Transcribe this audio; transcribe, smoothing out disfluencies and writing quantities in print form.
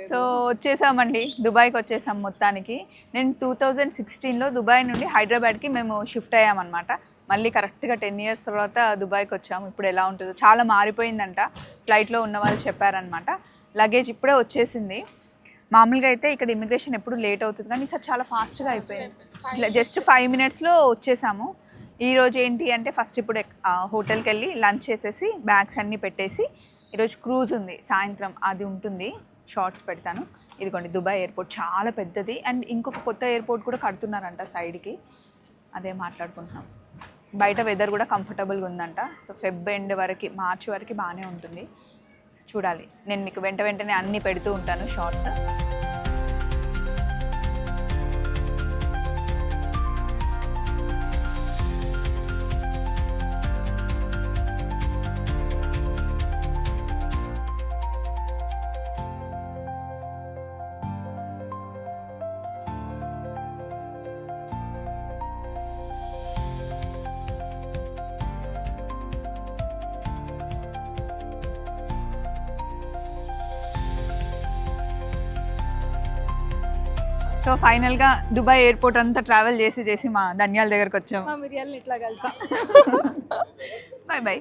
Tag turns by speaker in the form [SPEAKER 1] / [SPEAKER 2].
[SPEAKER 1] So వచ్చేసామండి, దుబాయ్కి వచ్చేసాం మొత్తానికి. నేను 2016లో దుబాయ్ నుండి హైదరాబాద్కి మేము షిఫ్ట్ అయ్యామన్నమాట. మళ్ళీ కరెక్ట్గా 10 ఇయర్స్ తర్వాత దుబాయ్కి వచ్చాము. ఇప్పుడు ఎలా ఉంటుందో చాలా మారిపోయిందంట, ఫ్లైట్లో ఉన్న వాళ్ళు చెప్పారనమాట. లగేజ్ ఇప్పుడే వచ్చేసింది. మామూలుగా అయితే ఇక్కడ ఇమిగ్రేషన్ ఎప్పుడు లేట్ అవుతుంది, కానీ ఈసారి చాలా ఫాస్ట్గా అయిపోయింది. ఇట్లా జస్ట్ 5 మినిట్స్లో వచ్చేసాము. ఈరోజు ఏంటి అంటే ఫస్ట్ ఇప్పుడు హోటల్కి వెళ్ళి లంచ్ చేసేసి బ్యాగ్స్ అన్నీ పెట్టేసి, ఈరోజు క్రూజ్ ఉంది సాయంత్రం, అది ఉంటుంది, షార్ట్స్ పెడతాను. ఇదిగోండి దుబాయ్ ఎయిర్పోర్ట్ చాలా పెద్దది, అండ్ ఇంకొక కొత్త ఎయిర్పోర్ట్ కూడా కడుతున్నారంట సైడ్కి, అదే మాట్లాడుకుంటున్నాం. బయట వెదర్ కూడా కంఫర్టబుల్గా ఉందంట. సో ఫెబ్ ఎండ్ వరకు, మార్చి వరకు బాగానే ఉంటుంది. సో చూడాలి, నేను మీకు వెంటనే అన్నీ పెడుతూ ఉంటాను షార్ట్స్. సో ఫైనల్గా దుబాయ్ ఎయిర్పోర్ట్ అంతా ట్రావెల్ చేసి మా ధన్యాల దగ్గరకు వచ్చాము.
[SPEAKER 2] మిరియాలని ఇట్లా కలిసా.
[SPEAKER 1] Bye bye.